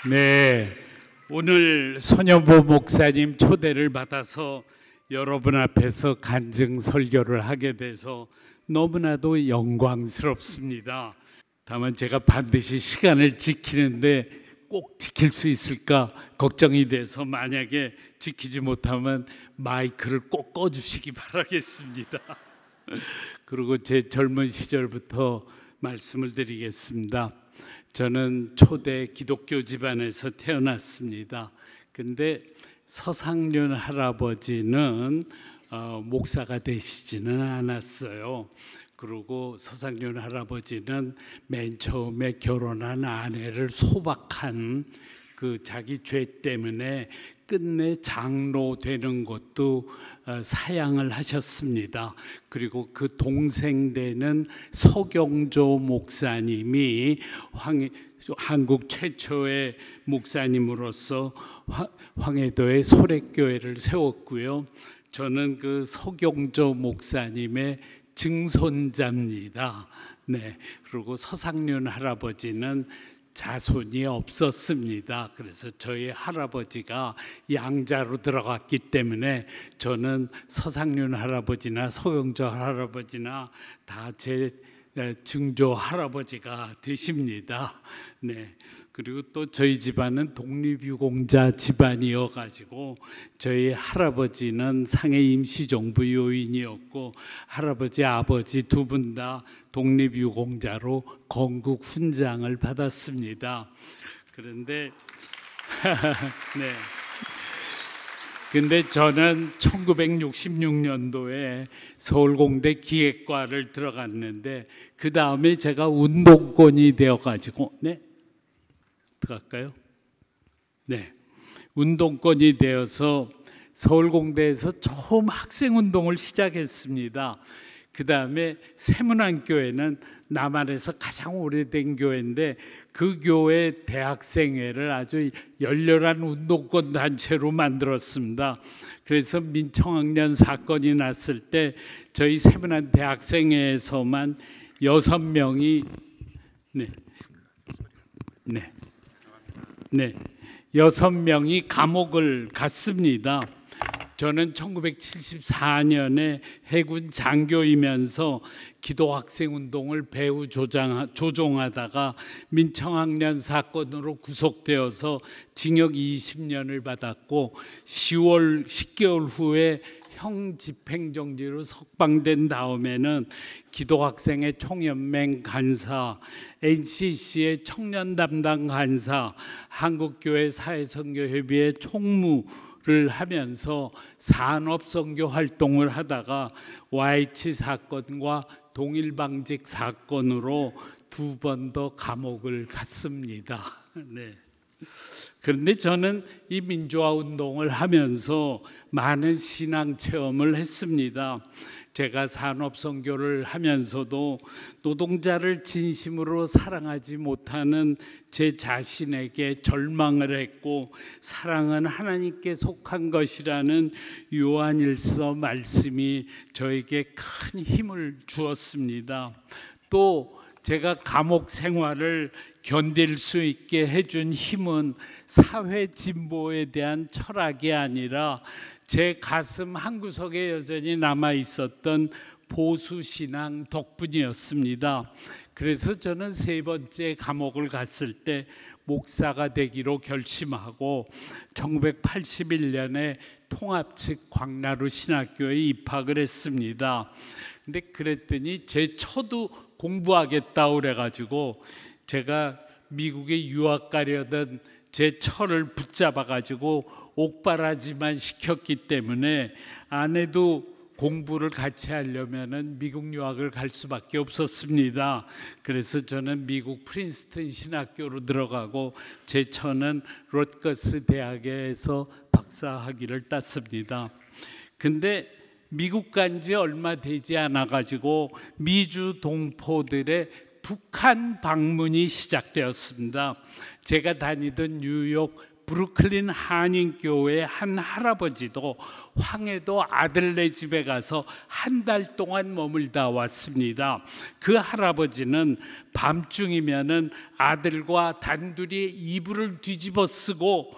네, 오늘 손여보 목사님 초대를 받아서 여러분 앞에서 간증 설교를 하게 돼서 너무나도 영광스럽습니다. 다만 제가 반드시 시간을 지키는데 꼭 지킬 수 있을까 걱정이 돼서 만약에 지키지 못하면 마이크를 꼭 꺼주시기 바라겠습니다. 그리고 제 젊은 시절부터 말씀을 드리겠습니다. 저는 초대 기독교 집안에서 태어났습니다. 근데 서상륜 할아버지는 목사가 되시지는 않았어요. 그리고 서상륜 할아버지는 맨 처음에 결혼한 아내를 소박한 그 자기 죄 때문에 끝내 장로 되는 것도 사양을 하셨습니다. 그리고 그 동생 되는 서경조 목사님이 한국 최초의 목사님으로서 황해도에 소래교회를 세웠고요. 저는 그 서경조 목사님의 증손자입니다. 네, 그리고 서상륜 할아버지는 자손이 없었습니다. 그래서 저희 할아버지가 양자로 들어갔기 때문에 저는 서상륜 할아버지나 서경조 할아버지나 다 제 증조 할아버지가 되십니다. 네. 그리고 또 저희 집안은 독립유공자 집안이어가지고 저희 할아버지는 상해 임시정부 요인이었고 할아버지 아버지 두 분 다 독립유공자로 건국 훈장을 받았습니다. 그런데 네. 근데 저는 1966년도에 서울공대 기획과를 들어갔는데 그 다음에 제가 운동권이 되어가지고 네 들어갈까요? 네, 운동권이 되어서 서울공대에서 처음 학생운동을 시작했습니다. 그 다음에 세문안교회는 남한에서 가장 오래된 교회인데 그 교회 대학생회를 아주 열렬한 운동권 단체로 만들었습니다. 그래서 민청학년 사건이 났을 때 저희 세문안 대학생회에서만 6명이 네, 6명이 감옥을 갔습니다. 저는 1974년에 해군 장교이면서 기도학생운동을 배후 조종하다가 민청학년 사건으로 구속되어서 징역 20년을 받았고 10개월 후에 형 집행정지로 석방된 다음에는 기도학생의 총연맹 간사, NCC의 청년 담당 간사, 한국교회 사회선교협의회 총무를 하면서 산업선교 활동을 하다가 YH 사건과 동일방직 사건으로 2번 더 감옥을 갔습니다. 네. 그런데 저는 이 민주화 운동을 하면서 많은 신앙 체험을 했습니다. 제가 산업선교를 하면서도 노동자를 진심으로 사랑하지 못하는 제 자신에게 절망을 했고 사랑은 하나님께 속한 것이라는 요한일서 말씀이 저에게 큰 힘을 주었습니다. 또 제가 감옥 생활을 견딜 수 있게 해준 힘은 사회 진보에 대한 철학이 아니라 제 가슴 한구석에 여전히 남아 있었던 보수 신앙 덕분이었습니다. 그래서 저는 3번째 감옥을 갔을 때 목사가 되기로 결심하고 1981년에 통합측 광나루 신학교에 입학을 했습니다. 근데 그랬더니 제 처도 공부하겠다고 그래가지고 제가 미국에 유학 가려던 제 처를 붙잡아가지고 옥바라지만 시켰기 때문에 아내도 공부를 같이 하려면은 미국 유학을 갈 수밖에 없었습니다. 그래서 저는 미국 프린스턴 신학교로 들어가고 제 처는 로트거스 대학에서 박사학위를 땄습니다. 근데 미국 간 지 얼마 되지 않아 가지고 미주 동포들의 북한 방문이 시작되었습니다. 제가 다니던 뉴욕 브루클린 한인교회 한 할아버지도 황해도 아들네 집에 가서 한 달 동안 머물다 왔습니다. 그 할아버지는 밤중이면은 아들과 단둘이 이불을 뒤집어 쓰고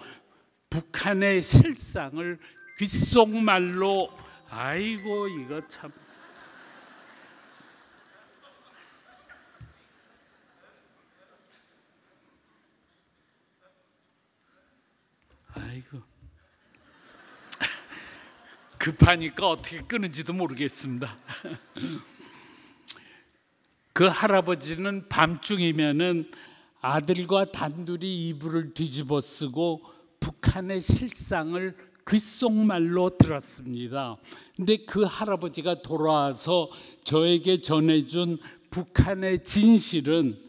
북한의 실상을 귓속말로, 아이고 이거 참, 아이고 급하니까 어떻게 끄는지도 모르겠습니다. 그 할아버지는 밤중이면은 아들과 단둘이 이불을 뒤집어 쓰고 북한의 실상을 귓속말로 들었습니다. 근데 그 할아버지가 돌아와서 저에게 전해준 북한의 진실은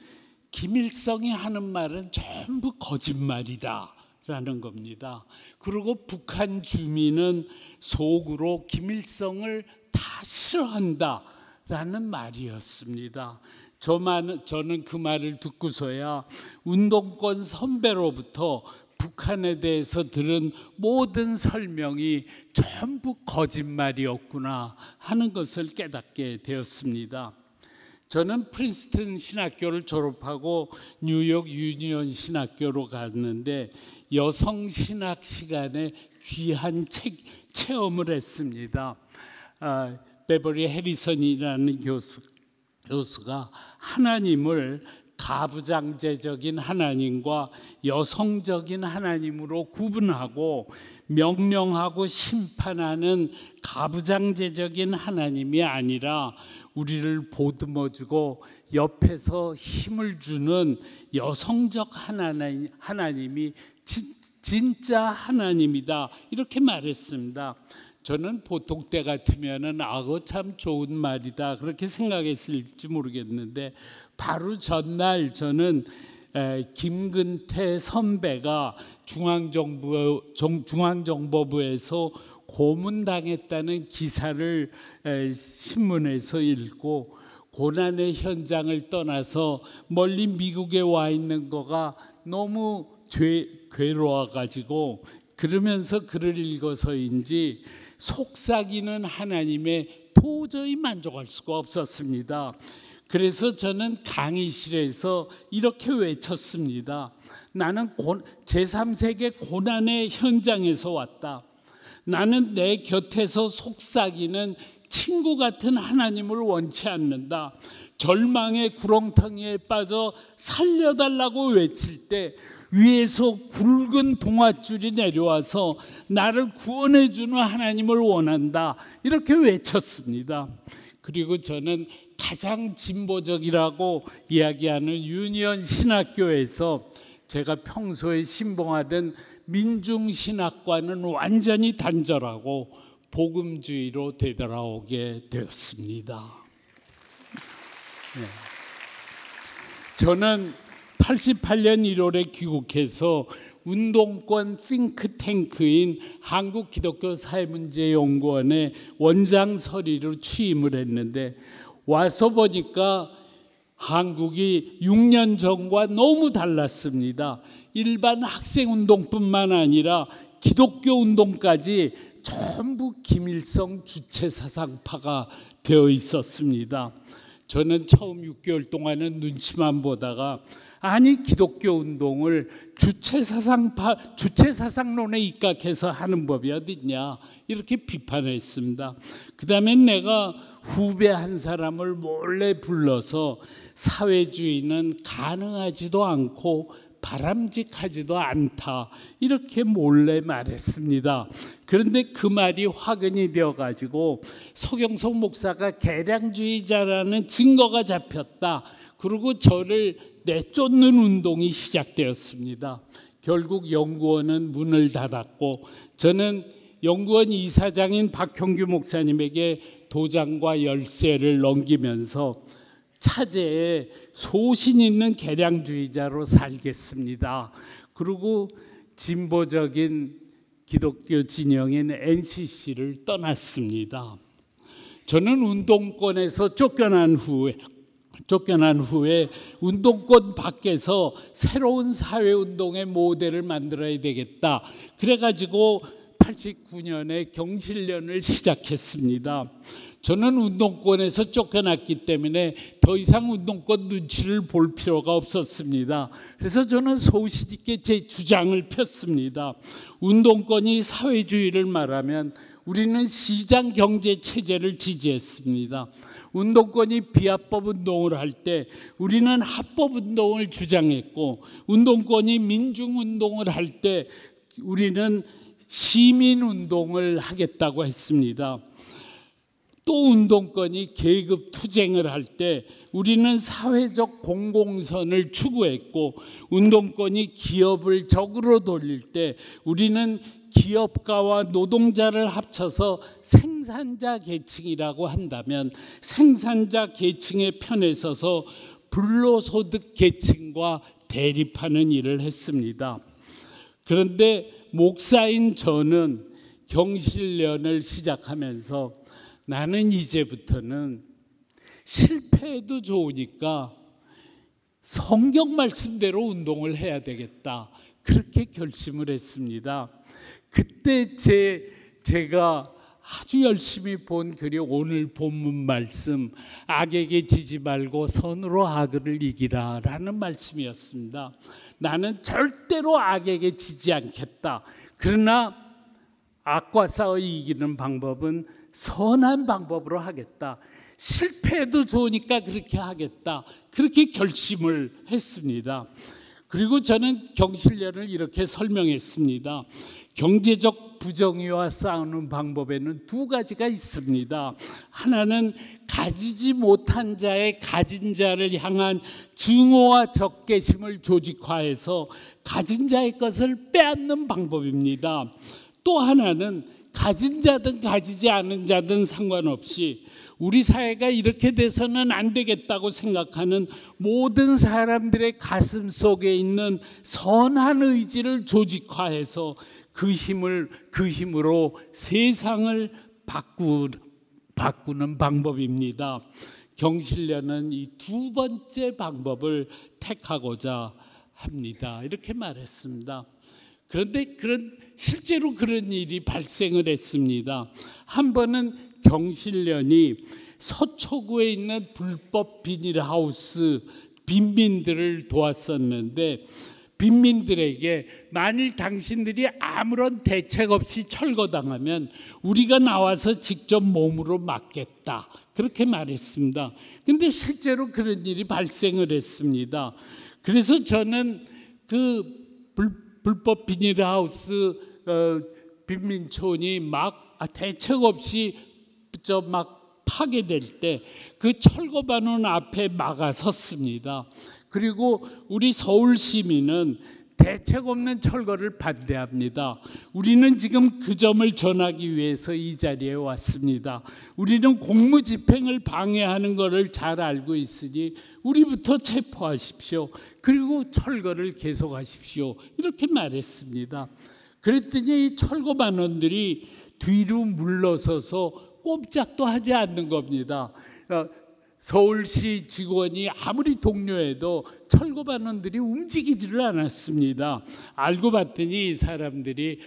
김일성이 하는 말은 전부 거짓말이다 라는 겁니다. 그리고 북한 주민은 속으로 김일성을 다 싫어한다 라는 말이었습니다. 저는 그 말을 듣고서야 운동권 선배로부터 북한에 대해서 들은 모든 설명이 전부 거짓말이었구나 하는 것을 깨닫게 되었습니다. 저는 프린스턴 신학교를 졸업하고 뉴욕 유니온 신학교로 갔는데 여성 신학 시간에 귀한 체험을 했습니다. 베버리 해리선이라는 교수가 하나님을 가부장제적인 하나님과 여성적인 하나님으로 구분하고 명령하고 심판하는 가부장제적인 하나님이 아니라 우리를 보듬어주고 옆에서 힘을 주는 여성적 하나님이 진짜 하나님이다 이렇게 말했습니다. 저는 보통 때 같으면은 참 좋은 말이다 그렇게 생각했을지 모르겠는데 바로 전날 저는 김근태 선배가 중앙정보부에서 고문당했다는 기사를 신문에서 읽고 고난의 현장을 떠나서 멀리 미국에 와 있는 거가 너무 괴로워가지고 그러면서 글을 읽어서인지 속삭이는 하나님에 도저히 만족할 수가 없었습니다. 그래서 저는 강의실에서 이렇게 외쳤습니다. 나는 제3세계 고난의 현장에서 왔다. 나는 내 곁에서 속삭이는 친구 같은 하나님을 원치 않는다. 절망의 구렁텅이에 빠져 살려달라고 외칠 때 위에서 굵은 동아줄이 내려와서 나를 구원해주는 하나님을 원한다 이렇게 외쳤습니다. 그리고 저는 가장 진보적이라고 이야기하는 유니온 신학교에서 제가 평소에 신봉하던 민중신학과는 완전히 단절하고 복음주의로 되돌아오게 되었습니다. 저는 88년 1월에 귀국해서 운동권 싱크탱크인 한국기독교사회문제연구원의 원장 서리로 취임을 했는데 와서 보니까 한국이 6년 전과 너무 달랐습니다. 일반 학생운동뿐만 아니라 기독교 운동까지 전부 김일성 주체사상파가 되어 있었습니다. 저는 처음 6개월 동안은 눈치만 보다가 아니 기독교 운동을 주체사상론에 입각해서 하는 법이 어딨냐 이렇게 비판했습니다. 그 다음에 내가 후배 한 사람을 몰래 불러서 사회주의는 가능하지도 않고 바람직하지도 않다 이렇게 몰래 말했습니다. 그런데 그 말이 화근이 되어가지고 서경석 목사가 개량주의자라는 증거가 잡혔다. 그리고 저를 내쫓는 운동이 시작되었습니다. 결국 연구원은 문을 닫았고 저는 연구원 이사장인 박형규 목사님에게 도장과 열쇠를 넘기면서 차제에 소신 있는 개량주의자로 살겠습니다. 그리고 진보적인 기독교 진영인 NCC를 떠났습니다. 저는 운동권에서 쫓겨난 후에 쫓겨난 후에 운동권 밖에서 새로운 사회운동의 모델을 만들어야 되겠다. 그래가지고 89년에 경실련을 시작했습니다. 저는 운동권에서 쫓겨났기 때문에 더 이상 운동권 눈치를 볼 필요가 없었습니다. 그래서 저는 소신 있게 제 주장을 폈습니다. 운동권이 사회주의를 말하면 우리는 시장 경제 체제를 지지했습니다. 운동권이 비합법 운동을 할 때 우리는 합법 운동을 주장했고, 운동권이 민중 운동을 할 때 우리는 시민 운동을 하겠다고 했습니다. 또 운동권이 계급 투쟁을 할 때 우리는 사회적 공공선을 추구했고, 운동권이 기업을 적으로 돌릴 때 우리는 기업가와 노동자를 합쳐서 생산자 계층이라고 한다면 생산자 계층의 편에 서서 불로소득 계층과 대립하는 일을 했습니다. 그런데 목사인 저는 경실련을 시작하면서 나는 이제부터는 실패해도 좋으니까 성경 말씀대로 운동을 해야 되겠다, 그렇게 결심을 했습니다. 그때 제가 아주 열심히 본 글이 오늘 본문 말씀, 악에게 지지 말고 선으로 악을 이기라 라는 말씀이었습니다. 나는 절대로 악에게 지지 않겠다. 그러나 악과 싸워 이기는 방법은 선한 방법으로 하겠다. 실패해도 좋으니까 그렇게 하겠다. 그렇게 결심을 했습니다. 그리고 저는 경실련을 이렇게 설명했습니다. 경제적 부정의와 싸우는 방법에는 두 가지가 있습니다. 하나는 가지지 못한 자의 가진 자를 향한 증오와 적개심을 조직화해서 가진 자의 것을 빼앗는 방법입니다. 또 하나는 가진 자든 가지지 않은 자든 상관없이 우리 사회가 이렇게 돼서는 안 되겠다고 생각하는 모든 사람들의 가슴 속에 있는 선한 의지를 조직화해서 그 힘으로 세상을 바꾸는 방법입니다. 경실련은 이 두 번째 방법을 택하고자 합니다. 이렇게 말했습니다. 그런데 실제로 그런 일이 발생을 했습니다. 한 번은 경실련이 서초구에 있는 불법 비닐하우스 빈민들을 도왔었는데, 빈민들에게 만일 당신들이 아무런 대책 없이 철거당하면 우리가 나와서 직접 몸으로 막겠다, 그렇게 말했습니다. 근데 실제로 그런 일이 발생을 했습니다. 그래서 저는 그 불법 비닐하우스 빈민촌이 막 대책 없이 막 파괴될 때 그 철거반원 앞에 막아섰습니다. 그리고 우리 서울 시민은 대책 없는 철거를 반대합니다. 우리는 지금 그 점을 전하기 위해서 이 자리에 왔습니다. 우리는 공무집행을 방해하는 것을 잘 알고 있으니 우리부터 체포하십시오. 그리고 철거를 계속하십시오. 이렇게 말했습니다. 그랬더니 이 철거반원들이 뒤로 물러서서 꼼짝도 하지 않는 겁니다. 서울시 직원이 아무리 독려해도 철거반원들이 움직이지를 않았습니다. 알고 봤더니 이 사람들이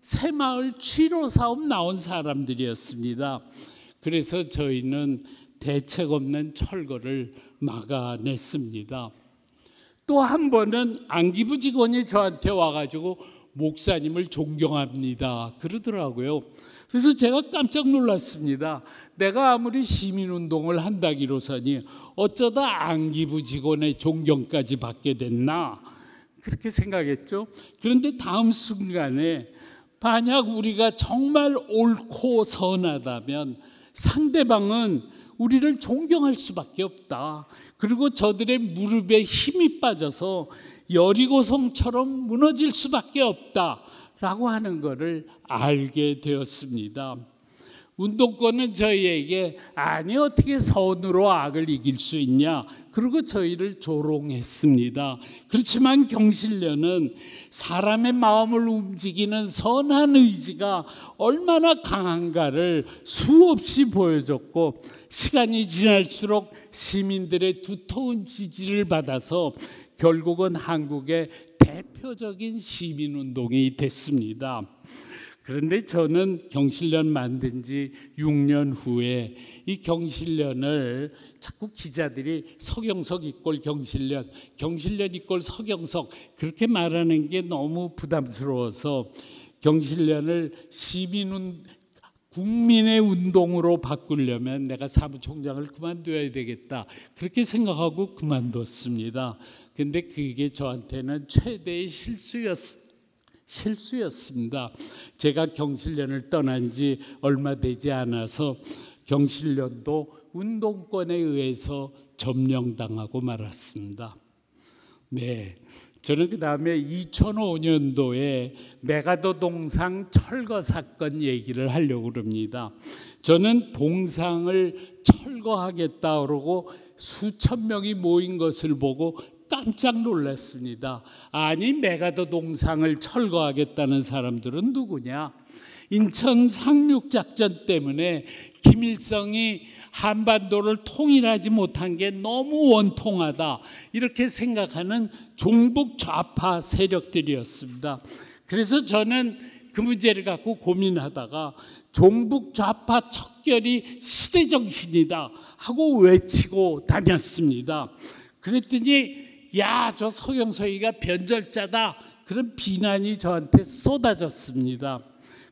새마을 취로 사업 나온 사람들이었습니다. 그래서 저희는 대책 없는 철거를 막아냈습니다. 또 한 번은 안기부 직원이 저한테 와가지고 목사님을 존경합니다 그러더라고요. 그래서 제가 깜짝 놀랐습니다. 내가 아무리 시민운동을 한다기로서니 어쩌다 안기부 직원의 존경까지 받게 됐나, 그렇게 생각했죠. 그런데 다음 순간에 만약 우리가 정말 옳고 선하다면 상대방은 우리를 존경할 수밖에 없다. 그리고 저들의 무릎에 힘이 빠져서 여리고성처럼 무너질 수밖에 없다 라고 하는 것을 알게 되었습니다. 운동권은 저희에게 아니 어떻게 선으로 악을 이길 수 있냐, 그리고 저희를 조롱했습니다. 그렇지만 경실련은 사람의 마음을 움직이는 선한 의지가 얼마나 강한가를 수없이 보여줬고, 시간이 지날수록 시민들의 두터운 지지를 받아서 결국은 한국의 대표적인 시민운동이 됐습니다. 그런데 저는 경실련 만든 지 6년 후에 이 경실련을 자꾸 기자들이 서경석 이꼴 경실련, 경실련 이꼴 서경석 그렇게 말하는 게 너무 부담스러워서 경실련을 국민의 운동으로 바꾸려면 내가 사무총장을 그만둬야 되겠다 그렇게 생각하고 그만뒀습니다. 근데 그게 저한테는 최대의 실수였습니다. 제가 경실련을 떠난 지 얼마 되지 않아서 경실련도 운동권에 의해서 점령당하고 말았습니다. 네, 저는 그 다음에 2005년도에 메가더 동상 철거 사건 얘기를 하려고 그럽니다. 저는 동상을 철거하겠다 그러고 수천 명이 모인 것을 보고 깜짝 놀랐습니다. 아니, 메가더 동상을 철거하겠다는 사람들은 누구냐? 인천 상륙작전 때문에 김일성이 한반도를 통일하지 못한 게 너무 원통하다 이렇게 생각하는 종북 좌파 세력들이었습니다. 그래서 저는 그 문제를 갖고 고민하다가 종북 좌파 척결이 시대정신이다 하고 외치고 다녔습니다. 그랬더니 야, 저 서경석이가 변절자다 그런 비난이 저한테 쏟아졌습니다.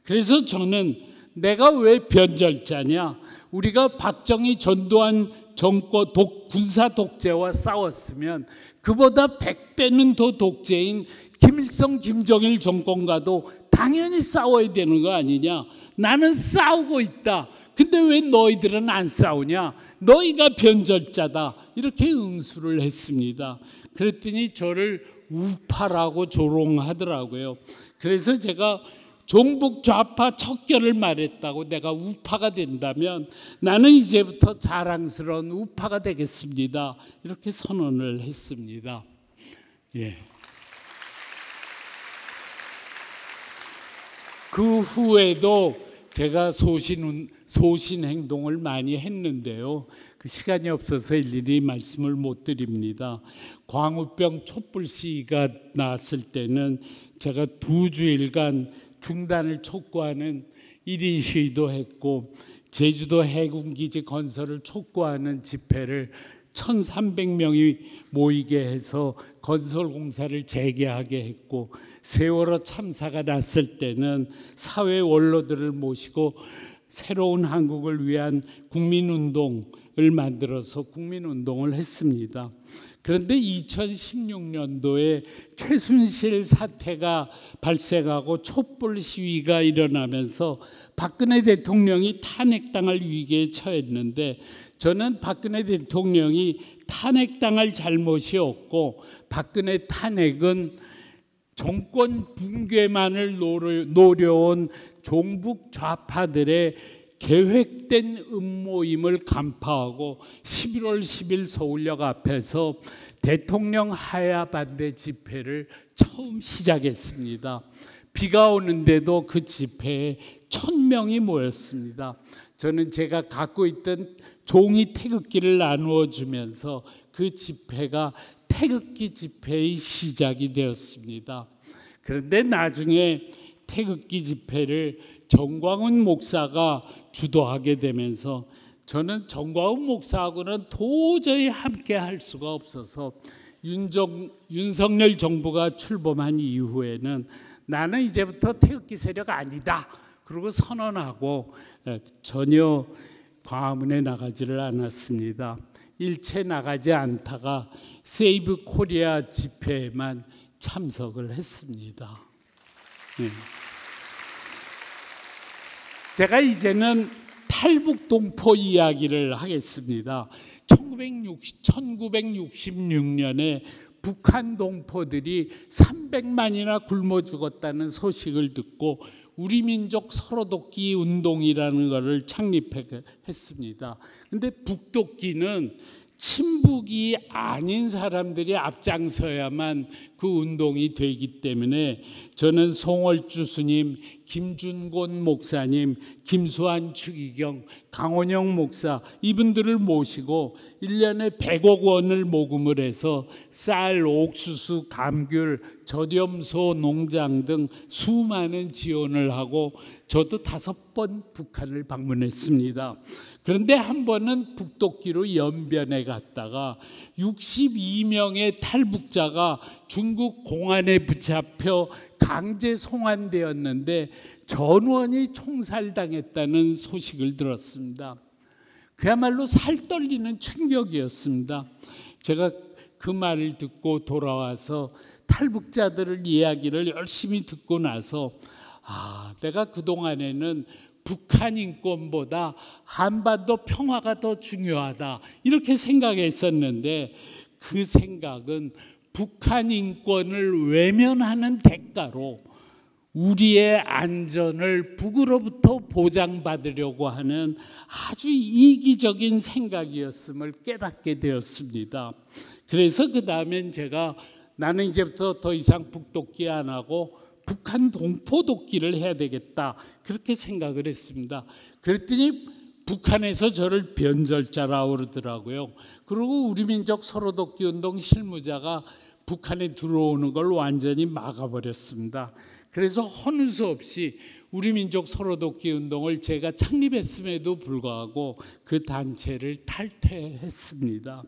그래서 저는 내가 왜 변절자냐? 우리가 박정희 전두환 정권 군사 독재와 싸웠으면 그보다 100배는 더 독재인 김일성 김정일 정권과도 당연히 싸워야 되는 거 아니냐? 나는 싸우고 있다. 근데 왜 너희들은 안 싸우냐? 너희가 변절자다. 이렇게 응수를 했습니다. 그랬더니 저를 우파라고 조롱하더라고요. 그래서 제가 종북 좌파 척결을 말했다고 내가 우파가 된다면 나는 이제부터 자랑스러운 우파가 되겠습니다. 이렇게 선언을 했습니다. 예. 그 후에도 제가 소신 행동을 많이 했는데요. 그 시간이 없어서 일일이 말씀을 못 드립니다. 광우병 촛불 시위가 나왔을 때는 제가 2주일간 중단을 촉구하는 1인 시위도 했고 제주도 해군기지 건설을 촉구하는 집회를 1,300명이 모이게 해서 건설 공사를 재개하게 했고 세월호 참사가 났을 때는 사회 원로들을 모시고 새로운 한국을 위한 국민운동을 만들어서 국민운동을 했습니다. 그런데 2016년도에 최순실 사태가 발생하고 촛불 시위가 일어나면서 박근혜 대통령이 탄핵당할 위기에 처했는데 저는 박근혜 대통령이 탄핵당할 잘못이 없고 박근혜 탄핵은 정권 붕괴만을 노려온 종북 좌파들의 계획된 음모임을 간파하고 11월 10일 서울역 앞에서 대통령 하야 반대 집회를 처음 시작했습니다. 비가 오는데도 그 집회에 1,000명이 모였습니다. 저는 제가 갖고 있던 종이 태극기를 나누어 주면서 그 집회가 태극기 집회의 시작이 되었습니다. 그런데 나중에 태극기 집회를 정광훈 목사가 주도하게 되면서 저는 정광훈 목사하고는 도저히 함께 할 수가 없어서 윤석열 정부가 출범한 이후에는 나는 이제부터 태극기 세력 아니다. 그리고 선언하고 전혀 광화문에 나가지를 않았습니다. 일체 나가지 않다가 세이브 코리아 집회에만 참석을 했습니다. 네. 제가 이제는 탈북 동포 이야기를 하겠습니다. 1966년에 북한 동포들이 300만이나 굶어 죽었다는 소식을 듣고 우리 민족 서로돕기 운동이라는 것을 창립했습니다. 근데 북돕기는 친북이 아닌 사람들이 앞장서야만 그 운동이 되기 때문에 저는 송월주 스님, 김준곤 목사님, 김수환 추기경, 강원영 목사 이분들을 모시고 1년에 100억 원을 모금을 해서 쌀, 옥수수, 감귤, 저염소 농장 등 수많은 지원을 하고 저도 5번 북한을 방문했습니다. 그런데 한 번은 북독기로 연변에 갔다가 62명의 탈북자가 중국 공안에 붙잡혀 강제 송환되었는데 전원이 총살당했다는 소식을 들었습니다. 그야말로 살떨리는 충격이었습니다. 제가 그 말을 듣고 돌아와서 탈북자들의 이야기를 열심히 듣고 나서 내가 그동안에는 북한 인권보다 한반도 평화가 더 중요하다 이렇게 생각했었는데 그 생각은 북한 인권을 외면하는 대가로 우리의 안전을 북으로부터 보장받으려고 하는 아주 이기적인 생각이었음을 깨닫게 되었습니다. 그래서 그 다음엔 제가 나는 이제부터 더 이상 북독기 안 하고 북한 동포독기를 해야 되겠다 그렇게 생각을 했습니다. 그랬더니 북한에서 저를 변절자라고 그러더라고요. 그리고 우리 민족 서로독기 운동 실무자가 북한에 들어오는 걸 완전히 막아버렸습니다. 그래서 허느 수 없이 우리 민족 서로독기 운동을 제가 창립했음에도 불구하고 그 단체를 탈퇴했습니다.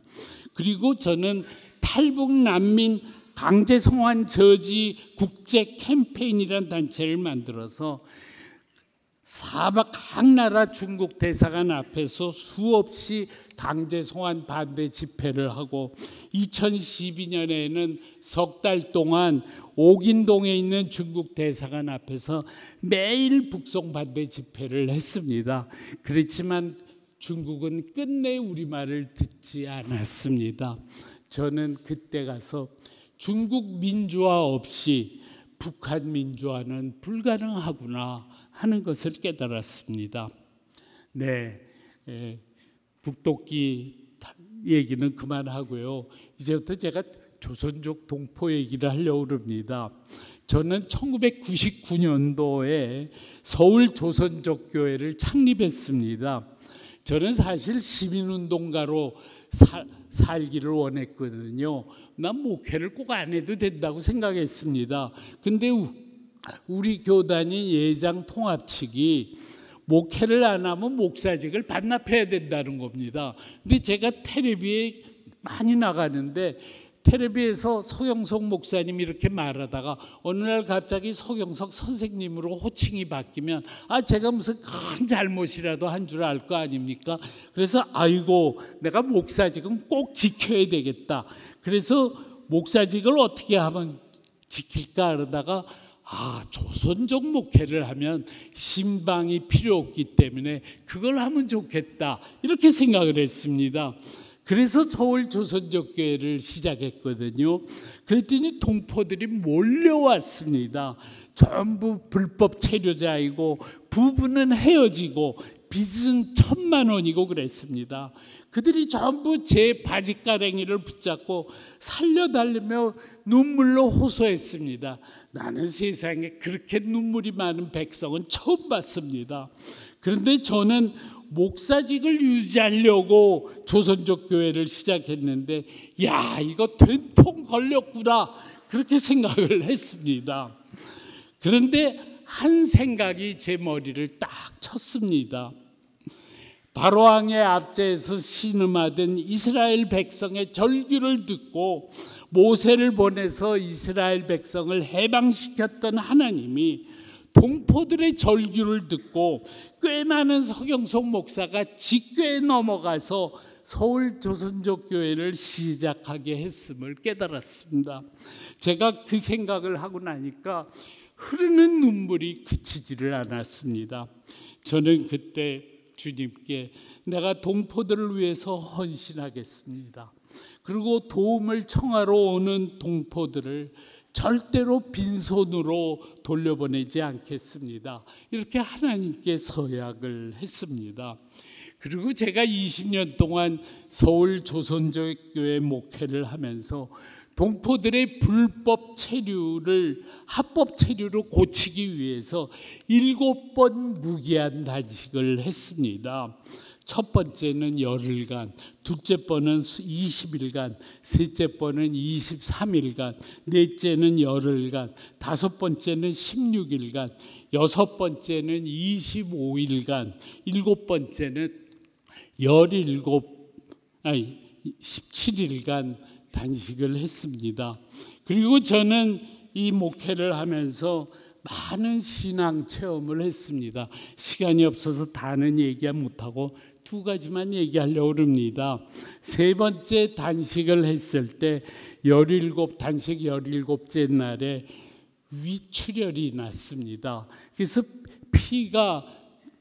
그리고 저는 탈북 난민 강제 송환 저지 국제 캠페인이라는 단체를 만들어서 각 나라 중국 대사관 앞에서 수없이 강제 송환 반대 집회를 하고 2012년에는 석 달 동안 옥인동에 있는 중국 대사관 앞에서 매일 북송 반대 집회를 했습니다. 그렇지만 중국은 끝내 우리말을 듣지 않았습니다. 저는 그때 가서 중국 민주화 없이 북한 민주화는 불가능하구나 하는 것을 깨달았습니다. 네, 북독기 얘기는 그만하고요. 이제부터 제가 조선족 동포 얘기를 하려고 합니다. 저는 1999년도에 서울 조선족 교회를 창립했습니다. 저는 사실 시민운동가로 살기를 원했거든요. 난 목회를 꼭 안 해도 된다고 생각했습니다. 근데 우리 교단이 예장 통합 측이 목회를 안 하면 목사직을 반납해야 된다는 겁니다. 근데 제가 텔레비에 많이 나가는데 텔레비에서 서경석 목사님이 이렇게 말하다가 어느 날 갑자기 서경석 선생님으로 호칭이 바뀌면 제가 무슨 큰 잘못이라도 한 줄 알 거 아닙니까? 그래서 아이고 내가 목사직은 꼭 지켜야 되겠다. 그래서 목사직을 어떻게 하면 지킬까 그러다가 조선족 목회를 하면 신방이 필요 없기 때문에 그걸 하면 좋겠다 이렇게 생각을 했습니다. 그래서 서울 조선족 교회를 시작했거든요. 그랬더니 동포들이 몰려왔습니다. 전부 불법 체류자이고 부부는 헤어지고 빚은 1,000만 원이고 그랬습니다. 그들이 전부 제 바지가랭이를 붙잡고 살려달라며 눈물로 호소했습니다. 나는 세상에 그렇게 눈물이 많은 백성은 처음 봤습니다. 그런데 저는 목사직을 유지하려고 조선족 교회를 시작했는데 이거 된통 걸렸구나 그렇게 생각을 했습니다. 그런데 한 생각이 제 머리를 딱 쳤습니다. 바로왕의 압제에서 신음하던 이스라엘 백성의 절규를 듣고 모세를 보내서 이스라엘 백성을 해방시켰던 하나님이 동포들의 절규를 듣고 꽤 많은 서경석 목사가 직교에 넘어가서 서울 조선족 교회를 시작하게 했음을 깨달았습니다. 제가 그 생각을 하고 나니까 흐르는 눈물이 그치지를 않았습니다. 저는 그때 주님께 내가 동포들을 위해서 헌신하겠습니다. 그리고 도움을 청하러 오는 동포들을 절대로 빈손으로 돌려보내지 않겠습니다. 이렇게 하나님께 서약을 했습니다. 그리고 제가 20년 동안 서울 조선족교회 목회를 하면서 동포들의 불법 체류를 합법 체류로 고치기 위해서 7번 무기한 단식을 했습니다. 첫 번째는 열흘간, 둘째 번은 20일간, 셋째 번은 23일간, 넷째는 열흘간, 다섯 번째는 16일간, 여섯 번째는 25일간, 일곱 번째는 17일간 단식을 했습니다. 그리고 저는 이 목회를 하면서 많은 신앙 체험을 했습니다. 시간이 없어서 다는 얘기 못하고 두 가지만 얘기하려고 합니다. 세 번째 단식을 했을 때 단식 17째 날에 위출혈이 났습니다. 그래서 피가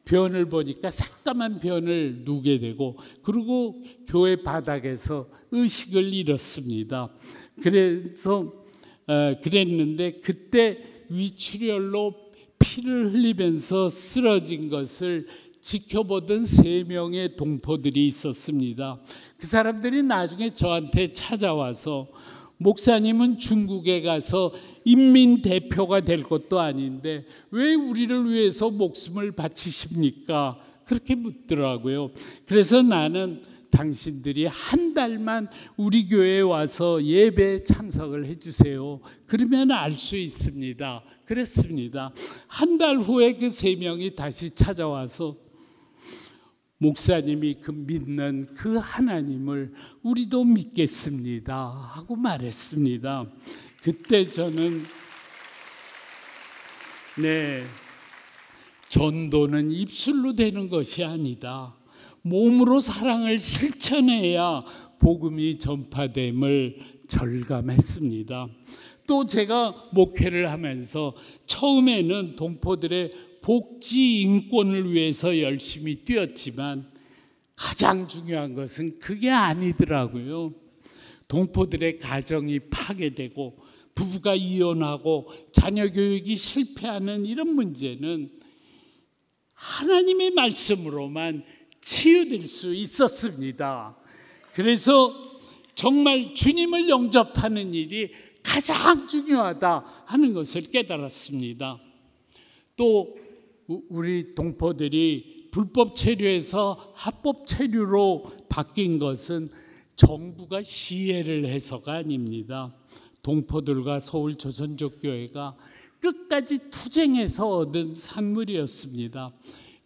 변을 보니까 새까만 변을 누게 되고, 그리고 교회 바닥에서 의식을 잃었습니다. 그랬는데 그때 위출혈로 피를 흘리면서 쓰러진 것을 지켜보던 3명의 동포들이 있었습니다. 그 사람들이 나중에 저한테 찾아와서, 목사님은 중국에 가서 인민 대표가 될 것도 아닌데 왜 우리를 위해서 목숨을 바치십니까? 그렇게 묻더라고요. 그래서 나는 당신들이 한 달만 우리 교회에 와서 예배에 참석을 해주세요. 그러면 알 수 있습니다. 그랬습니다. 한 달 후에 그 3명이 다시 찾아와서, 목사님이 믿는 그 하나님을 우리도 믿겠습니다 하고 말했습니다. 그때 저는 전도는 입술로 되는 것이 아니다. 몸으로 사랑을 실천해야 복음이 전파됨을 절감했습니다. 또 제가 목회를 하면서 처음에는 동포들의 복지 인권을 위해서 열심히 뛰었지만 가장 중요한 것은 그게 아니더라고요. 동포들의 가정이 파괴되고 부부가 이혼하고 자녀 교육이 실패하는 이런 문제는 하나님의 말씀으로만 치유될 수 있었습니다. 그래서 정말 주님을 영접하는 일이 가장 중요하다 하는 것을 깨달았습니다. 또 우리 동포들이 불법 체류에서 합법 체류로 바뀐 것은 정부가 시해를 해서가 아닙니다. 동포들과 서울 조선족교회가 끝까지 투쟁해서 얻은 산물이었습니다.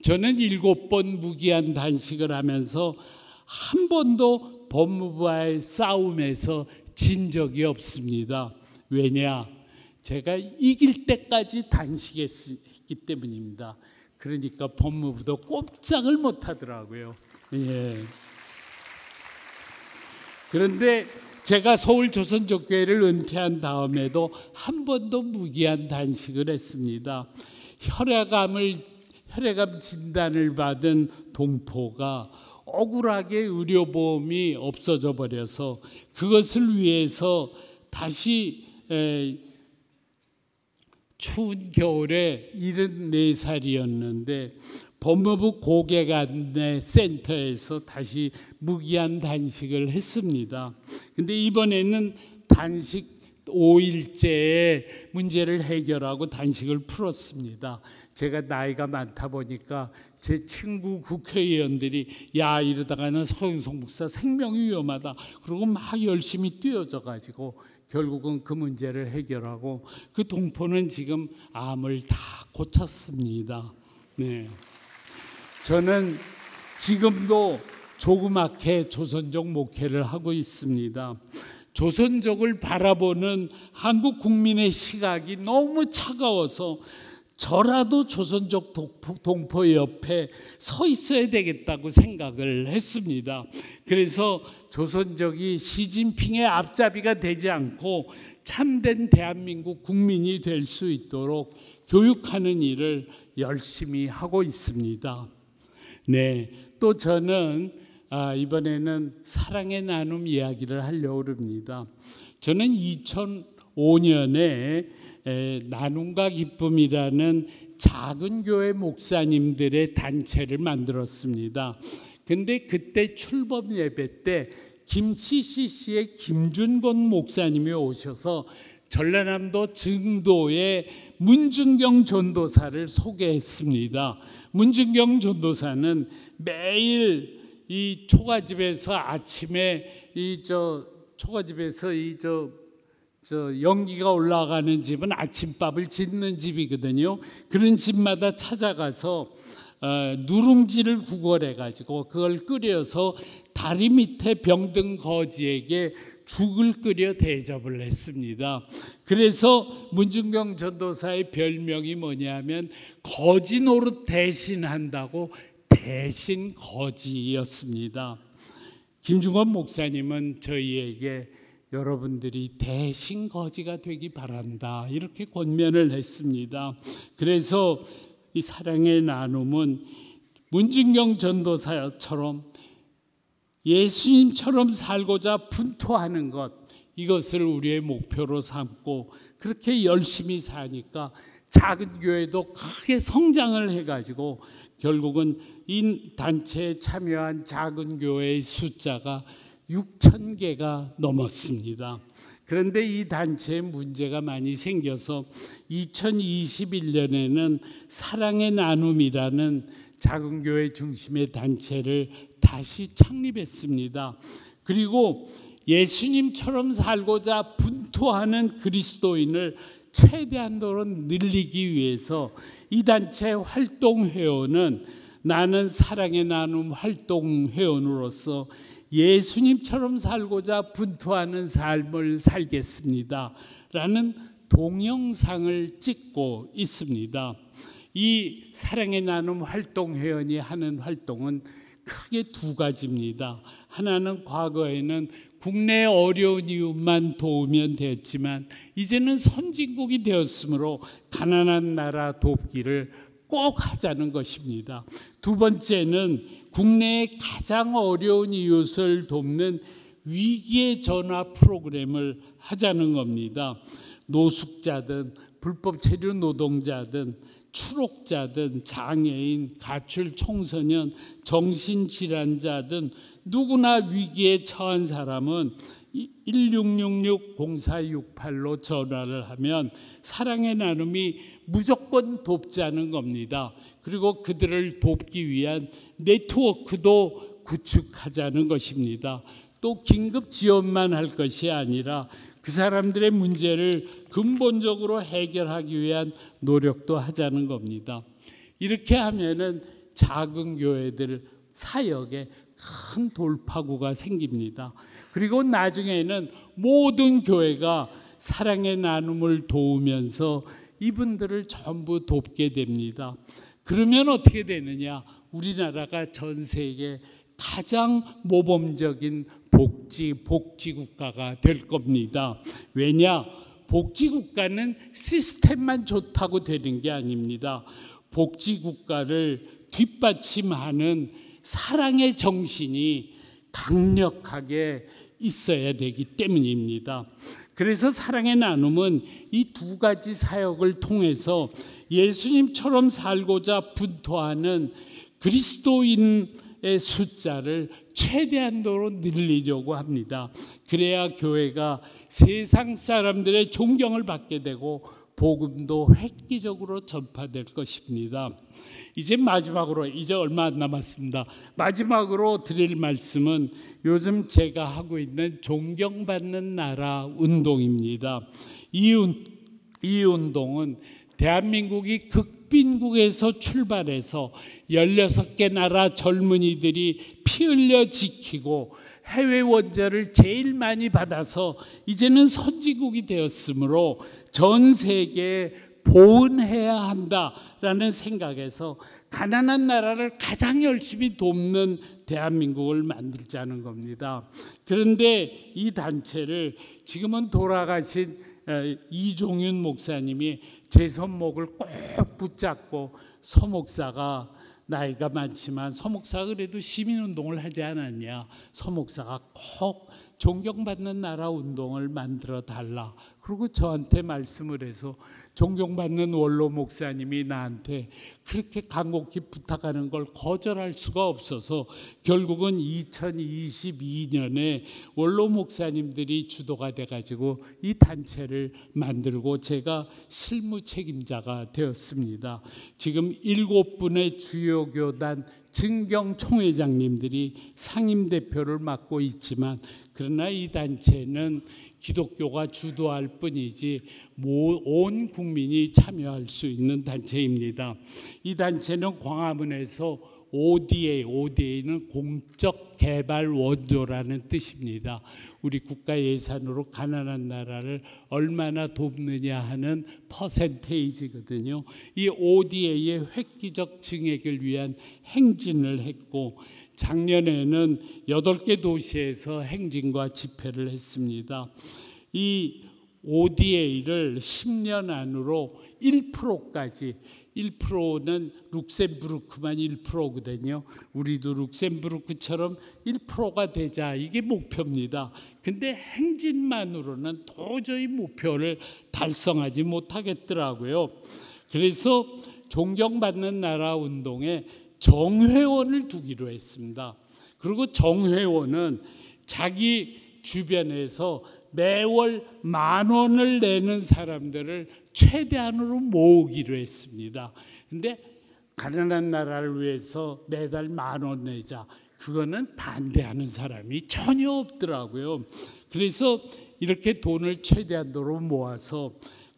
저는 7번 무기한 단식을 하면서 한 번도 법무부와의 싸움에서 진 적이 없습니다. 왜냐? 제가 이길 때까지 단식했기 때문입니다. 그러니까 법무부도 꼼짝을 못 하더라고요. 그런데 제가 서울 조선족교회를 은퇴한 다음에도 한 번도 무기한 단식을 했습니다. 혈액암 진단을 받은 동포가 억울하게 의료보험이 없어져 버려서 그것을 위해서 다시 추운 겨울에 74살이었는데 법무부 고객안내센터에서 다시 무기한 단식을 했습니다. 근데 이번에는 단식 5일째의 문제를 해결하고 단식을 풀었습니다. 제가 나이가 많다 보니까 제 친구 국회의원들이 야 이러다가는 서윤석 목사 생명이 위험하다 그러고 막 열심히 뛰어져 가지고 결국은 그 문제를 해결하고 그 동포는 지금 암을 다 고쳤습니다. 저는 지금도 조그맣게 조선족 목회를 하고 있습니다. 조선족을 바라보는 한국 국민의 시각이 너무 차가워서 저라도 조선족 동포 옆에 서 있어야 되겠다고 생각을 했습니다. 그래서 조선족이 시진핑의 앞잡이가 되지 않고 참된 대한민국 국민이 될 수 있도록 교육하는 일을 열심히 하고 있습니다. 또 저는 이번에는 사랑의 나눔 이야기를 하려고 합니다. 저는 2005년에 나눔과 기쁨이라는 작은 교회 목사님들의 단체를 만들었습니다. 근데 그때 출범 예배 때 김CCC의 김준건 목사님이 오셔서 전라남도 증도의 문준경 전도사를 소개했습니다. 문준경 전도사는 매일 이 초가집에서 아침에 초가집에서 연기가 올라가는 집은 아침밥을 짓는 집이거든요. 그런 집마다 찾아가서 누룽지를 구걸해 가지고 그걸 끓여서 다리 밑에 병든 거지에게 죽을 끓여 대접을 했습니다. 그래서 문준경 전도사의 별명이 뭐냐면 거지 노릇 대신한다고 대신 거지였습니다. 김중원 목사님은 저희에게 여러분들이 대신 거지가 되기 바란다 이렇게 권면을 했습니다. 그래서 이 사랑의 나눔은 문준경 전도사처럼 예수님처럼 살고자 분투하는 것, 이것을 우리의 목표로 삼고 그렇게 열심히 사니까 작은 교회도 크게 성장을 해가지고 결국은 이 단체에 참여한 작은 교회의 숫자가 6,000개가 넘었습니다. 그런데 이 단체에 문제가 많이 생겨서 2021년에는 사랑의 나눔이라는 작은 교회 중심의 단체를 다시 창립했습니다. 그리고 예수님처럼 살고자 분투하는 그리스도인을 최대한도로 늘리기 위해서 이 단체 활동 회원은 나는 사랑의 나눔 활동 회원으로서 예수님처럼 살고자 분투하는 삶을 살겠습니다 라는 동영상을 찍고 있습니다. 이 사랑의 나눔 활동 회원이 하는 활동은 크게 두 가지입니다. 하나는 과거에는 국내 어려운 이웃만 도우면 됐지만 이제는 선진국이 되었으므로 가난한 나라 돕기를 꼭 하자는 것입니다. 두 번째는 국내의 가장 어려운 이웃을 돕는 위기의 전화 프로그램을 하자는 겁니다. 노숙자든 불법 체류 노동자든 추록자든 장애인, 가출 청소년, 정신질환자든 누구나 위기에 처한 사람은 1666-0468로 전화를 하면 사랑의 나눔이 무조건 돕자는 겁니다. 그리고 그들을 돕기 위한 네트워크도 구축하자는 것입니다. 또 긴급 지원만 할 것이 아니라 그 사람들의 문제를 근본적으로 해결하기 위한 노력도 하자는 겁니다. 이렇게 하면은 작은 교회들 사역에 큰 돌파구가 생깁니다. 그리고 나중에는 모든 교회가 사랑의 나눔을 도우면서 이분들을 전부 돕게 됩니다. 그러면 어떻게 되느냐? 우리나라가 전 세계 가장 모범적인 복지국가가 될 겁니다. 왜냐? 복지국가는 시스템만 좋다고 되는 게 아닙니다. 복지국가를 뒷받침하는 사랑의 정신이 강력하게 있어야 되기 때문입니다. 그래서 사랑의 나눔은 이 두 가지 사역을 통해서 예수님처럼 살고자 분투하는 그리스도인의 숫자를 최대한도로 늘리려고 합니다. 그래야 교회가 세상 사람들의 존경을 받게 되고 복음도 획기적으로 전파될 것입니다. 이제 마지막으로, 이제 얼마 안 남았습니다. 마지막으로 드릴 말씀은 요즘 제가 하고 있는 존경받는 나라 운동입니다. 이 운동은 대한민국이 극빈국에서 출발해서 16개 나라 젊은이들이 피 흘려 지키고 해외 원자를 제일 많이 받아서 이제는 선진국이 되었으므로 전 세계에 보은해야 한다라는 생각에서 가난한 나라를 가장 열심히 돕는 대한민국을 만들자는 겁니다. 그런데 이 단체를 지금은 돌아가신 이종윤 목사님이 제 손목을 꼭 붙잡고, 서목사가 나이가 많지만 서목사가 그래도 시민운동을 하지 않았냐, 서목사가 꼭 존경받는 나라 운동을 만들어 달라, 그리고 저한테 말씀을 해서 존경받는 원로 목사님이 나한테 그렇게 간곡히 부탁하는 걸 거절할 수가 없어서 결국은 2022년에 원로 목사님들이 주도가 돼가지고 이 단체를 만들고 제가 실무 책임자가 되었습니다. 지금 7분의 주요 교단 증경 총회장님들이 상임대표를 맡고 있지만 그러나 이 단체는 기독교가 주도할 뿐이지 온 국민이 참여할 수 있는 단체입니다. 이 단체는 광화문에서 ODA는 공적 개발 원조라는 뜻입니다. 우리 국가 예산으로 가난한 나라를 얼마나 돕느냐 하는 퍼센테이지거든요. 이 ODA의 획기적 증액을 위한 행진을 했고 작년에는 8개 도시에서 행진과 집회를 했습니다. 이 ODA를 10년 안으로 1%까지 1%는 룩셈부르크만 1%거든요. 우리도 룩셈부르크처럼 1%가 되자 이게 목표입니다. 근데 행진만으로는 도저히 목표를 달성하지 못하겠더라고요. 그래서 존경받는 나라 운동에 정회원을 두기로 했습니다. 그리고 정회원은 자기 주변에서 매월 10,000원을 내는 사람들을 최대한으로 모으기로 했습니다. 근데 가난한 나라를 위해서 매달 10,000원 내자. 그거는 반대하는 사람이 전혀 없더라고요. 그래서 이렇게 돈을 최대한으로 모아서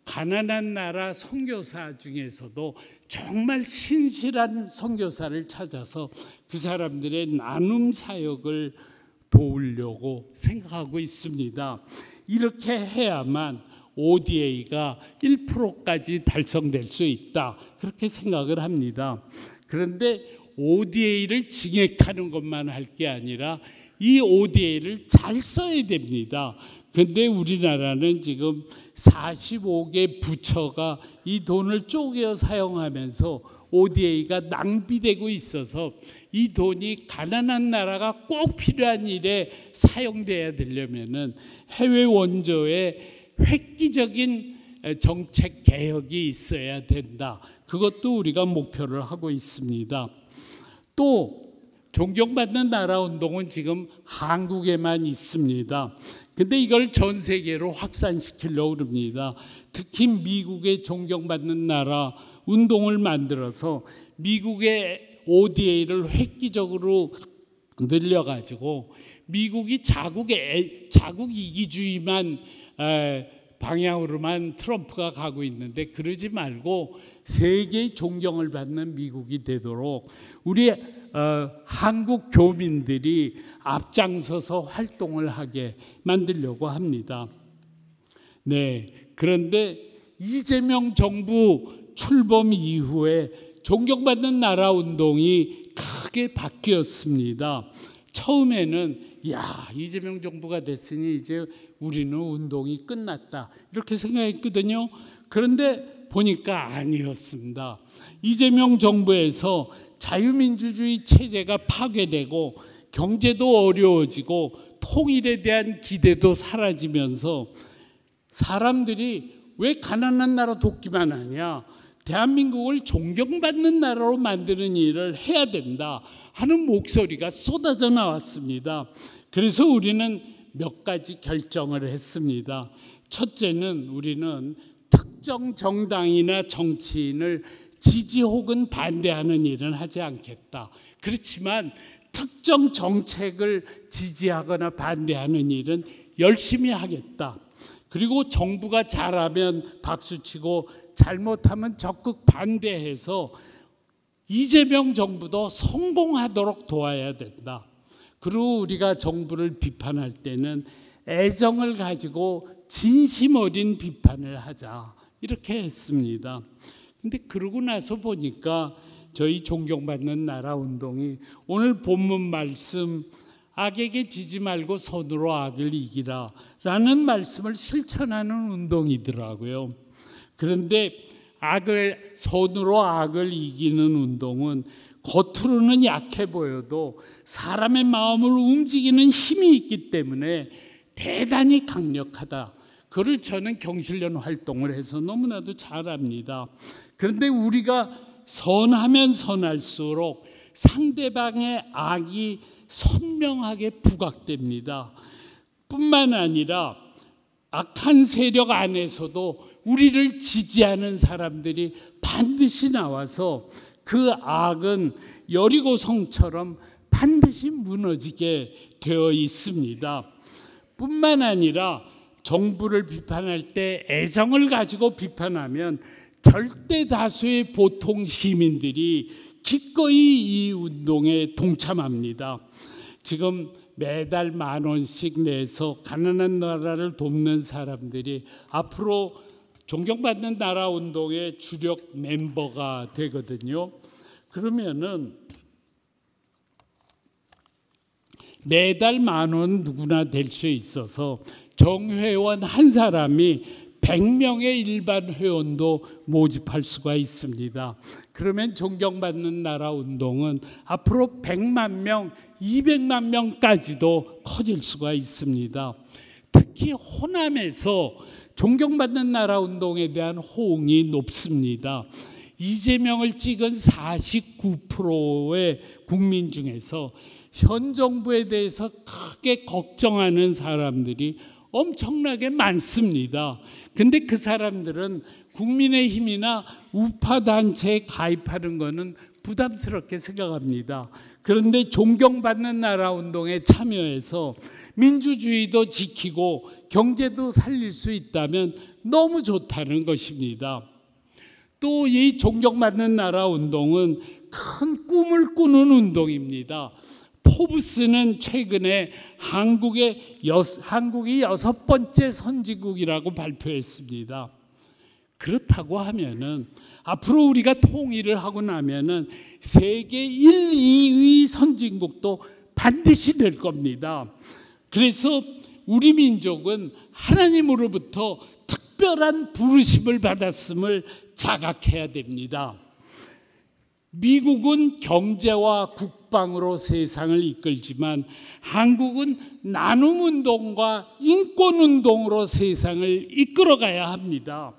가난한 나라 선교사 중에서도 정말 신실한 선교사를 찾아서 그 사람들의 나눔 사역을 도우려고 생각하고 있습니다. 이렇게 해야만 ODA가 1%까지 달성될 수 있다. 그렇게 생각을 합니다. 그런데 ODA를 증액하는 것만 할 게 아니라 이 ODA를 잘 써야 됩니다. 그런데 우리나라는 지금 45개 부처가 이 돈을 쪼개 사용하면서 ODA가 낭비되고 있어서 이 돈이 가난한 나라가 꼭 필요한 일에 사용돼야 되려면은 해외 원조의 획기적인 정책 개혁이 있어야 된다. 그것도 우리가 목표를 하고 있습니다. 또 존경받는 나라 운동은 지금 한국에만 있습니다. 근데 이걸 전 세계로 확산시키려고 합니다. 특히 미국의 존경받는 나라 운동을 만들어서 미국의 ODA를 획기적으로 늘려가지고 미국이 자국 이기주의만 방향으로만 트럼프가 가고 있는데 그러지 말고 세계의 존경을 받는 미국이 되도록 우리 한국 교민들이 앞장서서 활동을 하게 만들려고 합니다. 네, 그런데 이재명 정부 출범 이후에 존경받는 나라 운동이 크게 바뀌었습니다. 처음에는 이재명 정부가 됐으니 이제 우리는 운동이 끝났다 이렇게 생각했거든요. 그런데 보니까 아니었습니다. 이재명 정부에서 자유민주주의 체제가 파괴되고 경제도 어려워지고 통일에 대한 기대도 사라지면서 사람들이 왜 가난한 나라 돕기만 하냐, 대한민국을 존경받는 나라로 만드는 일을 해야 된다 하는 목소리가 쏟아져 나왔습니다. 그래서 우리는 몇 가지 결정을 했습니다. 첫째는 우리는 특정 정당이나 정치인을 지지 혹은 반대하는 일은 하지 않겠다. 그렇지만 특정 정책을 지지하거나 반대하는 일은 열심히 하겠다. 그리고 정부가 잘하면 박수치고 잘못하면 적극 반대해서 이재명 정부도 성공하도록 도와야 된다. 그리고 우리가 정부를 비판할 때는 애정을 가지고 진심 어린 비판을 하자 이렇게 했습니다. 근데 그러고 나서 보니까 저희 존경받는 나라 운동이 오늘 본문 말씀 악에게 지지 말고 손으로 악을 이기라 라는 말씀을 실천하는 운동이더라고요. 그런데 손으로 악을 이기는 운동은 겉으로는 약해 보여도 사람의 마음을 움직이는 힘이 있기 때문에 대단히 강력하다. 그걸 저는 경실련 활동을 해서 너무나도 잘 압니다. 그런데 우리가 선하면 선할수록 상대방의 악이 선명하게 부각됩니다. 뿐만 아니라 악한 세력 안에서도 우리를 지지하는 사람들이 반드시 나와서 그 악은 여리고 성처럼 반드시 무너지게 되어 있습니다. 뿐만 아니라 정부를 비판할 때 애정을 가지고 비판하면 절대 다수의 보통 시민들이 기꺼이 이 운동에 동참합니다. 지금 매달 10,000원씩 내서 가난한 나라를 돕는 사람들이 앞으로 존경받는 나라 운동의 주력 멤버가 되거든요. 그러면은 매달 10,000원 누구나 될 수 있어서 정회원 한 사람이 100명의 일반 회원도 모집할 수가 있습니다. 그러면 존경받는 나라 운동은 앞으로 100만 명, 200만 명까지도 커질 수가 있습니다. 특히 호남에서 존경받는 나라 운동에 대한 호응이 높습니다. 이재명을 찍은 49%의 국민 중에서 현 정부에 대해서 크게 걱정하는 사람들이 엄청나게 많습니다. 근데 그 사람들은 국민의힘이나 우파 단체에 가입하는 것은 부담스럽게 생각합니다. 그런데 존경받는 나라 운동에 참여해서 민주주의도 지키고 경제도 살릴 수 있다면 너무 좋다는 것입니다. 또 이 존경받는 나라 운동은 큰 꿈을 꾸는 운동입니다. 포브스는 최근에 한국이 6번째 선진국이라고 발표했습니다. 그렇다고 하면은 앞으로 우리가 통일을 하고 나면은 세계 1, 2위 선진국도 반드시 될 겁니다. 그래서 우리 민족은 하나님으로부터 특별한 부르심을 받았음을 자각해야 됩니다. 미국은 경제와 국방으로 세상을 이끌지만 한국은 나눔운동과 인권운동으로 세상을 이끌어가야 합니다.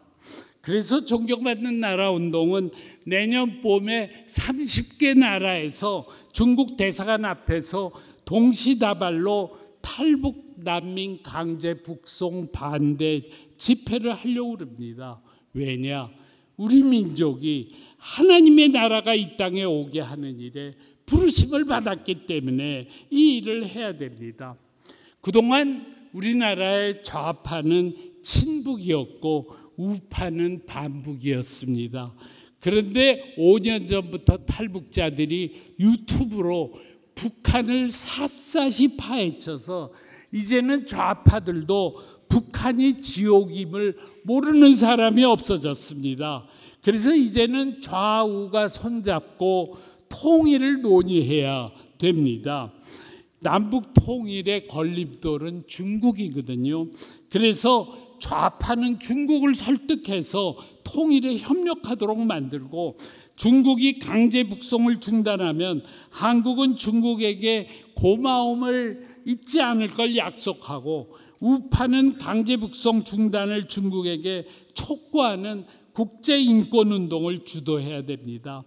그래서 존경받는 나라 운동은 내년 봄에 30개 나라에서 중국 대사관 앞에서 동시다발로 탈북 난민 강제 북송 반대 집회를 하려고 합니다. 왜냐? 우리 민족이 하나님의 나라가 이 땅에 오게 하는 일에 부르심을 받았기 때문에 이 일을 해야 됩니다. 그동안 우리나라의 좌파는 친북이었고 우파는 반북이었습니다. 그런데 5년 전부터 탈북자들이 유튜브로 북한을 샅샅이 파헤쳐서 이제는 좌파들도 북한이 지옥임을 모르는 사람이 없어졌습니다. 그래서 이제는 좌우가 손잡고 통일을 논의해야 됩니다. 남북 통일의 걸림돌은 중국이거든요. 그래서 좌파는 중국을 설득해서 통일에 협력하도록 만들고 중국이 강제 북송을 중단하면 한국은 중국에게 고마움을 잊지 않을 걸 약속하고 우파는 강제 북송 중단을 중국에게 촉구하는 국제인권운동을 주도해야 됩니다.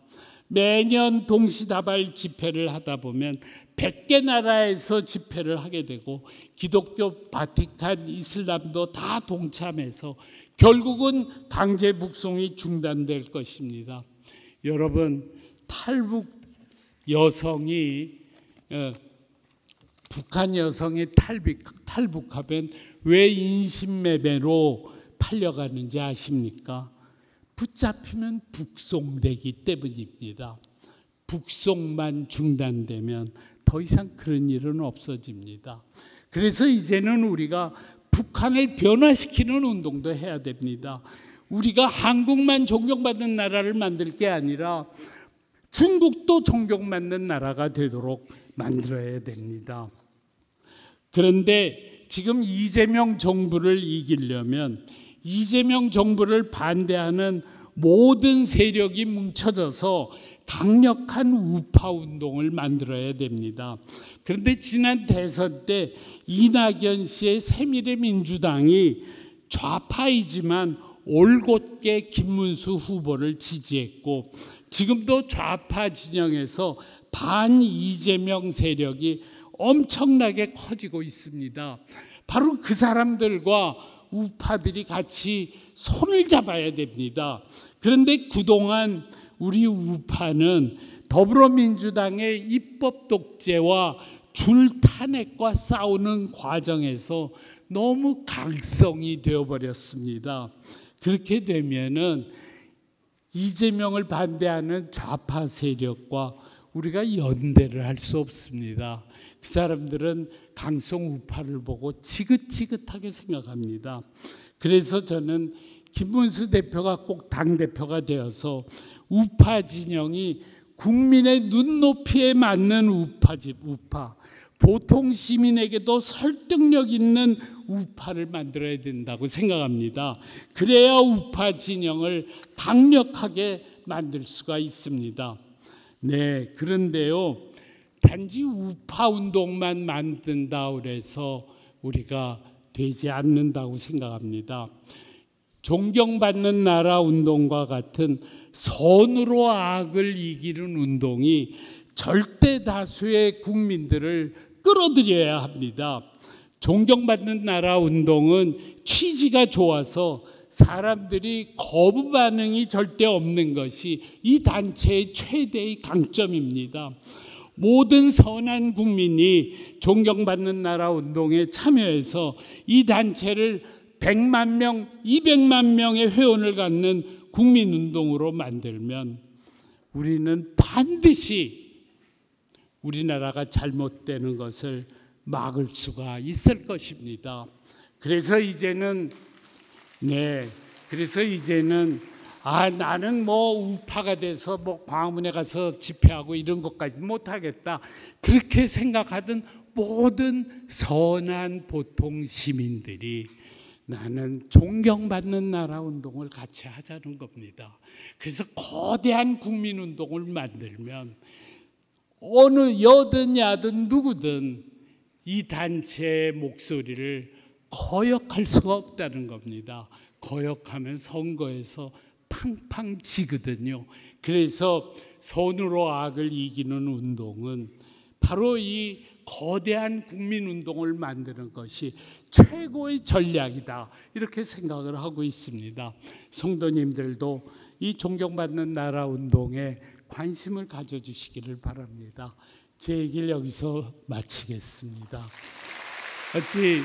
매년 동시다발 집회를 하다 보면 100개 나라에서 집회를 하게 되고 기독교, 바티칸, 이슬람도 다 동참해서 결국은 강제 북송이 중단될 것입니다. 여러분, 탈북 여성이 북한 여성이 탈북하면 왜 인신매매로 팔려가는지 아십니까? 붙잡히면 북송되기 때문입니다. 북송만 중단되면 더 이상 그런 일은 없어집니다. 그래서 이제는 우리가 북한을 변화시키는 운동도 해야 됩니다. 우리가 한국만 존경받는 나라를 만들 게 아니라 중국도 존경받는 나라가 되도록 만들어야 됩니다. 그런데 지금 이재명 정부를 이기려면 이재명 정부를 반대하는 모든 세력이 뭉쳐져서 강력한 우파 운동을 만들어야 됩니다. 그런데 지난 대선 때 이낙연 씨의 새미래민주당이 좌파이지만 올곧게 김문수 후보를 지지했고 지금도 좌파 진영에서 반 이재명 세력이 엄청나게 커지고 있습니다. 바로 그 사람들과 우파들이 같이 손을 잡아야 됩니다. 그런데 그동안 우리 우파는 더불어민주당의 입법 독재와 줄 탄핵과 싸우는 과정에서 너무 각성이 되어버렸습니다. 그렇게 되면은 이재명을 반대하는 좌파 세력과 우리가 연대를 할 수 없습니다. 그 사람들은 강성 우파를 보고 지긋지긋하게 생각합니다. 그래서 저는 김문수 대표가 꼭 당대표가 되어서 우파 진영이 국민의 눈높이에 맞는 우파, 보통 시민에게도 설득력 있는 우파를 만들어야 된다고 생각합니다. 그래야 우파 진영을 강력하게 만들 수가 있습니다. 네, 그런데요, 단지 우파 운동만 만든다 그래서 우리가 되지 않는다고 생각합니다. 존경받는 나라 운동과 같은 선으로 악을 이기는 운동이 절대 다수의 국민들을 끌어들여야 합니다. 존경받는 나라 운동은 취지가 좋아서 사람들이 거부 반응이 절대 없는 것이 이 단체의 최대의 강점입니다. 모든 선한 국민이 존경받는 나라 운동에 참여해서 이 단체를 100만 명, 200만 명의 회원을 갖는 국민운동으로 만들면 우리는 반드시 우리나라가 잘못되는 것을 막을 수가 있을 것입니다. 그래서 이제는 나는 우파가 돼서 광화문에 가서 집회하고 이런 것까지는 못하겠다. 그렇게 생각하던 모든 선한 보통 시민들이 나는 존경받는 나라 운동을 같이 하자는 겁니다. 그래서 거대한 국민운동을 만들면 어느 여든 야든 누구든 이 단체의 목소리를 거역할 수가 없다는 겁니다. 거역하면 선거에서 팡팡 지거든요. 그래서 선으로 악을 이기는 운동은 바로 이 거대한 국민운동을 만드는 것이 최고의 전략이다, 이렇게 생각을 하고 있습니다. 성도님들도 이 존경받는 나라 운동에 관심을 가져주시기를 바랍니다. 제 얘기를 여기서 마치겠습니다. 어찌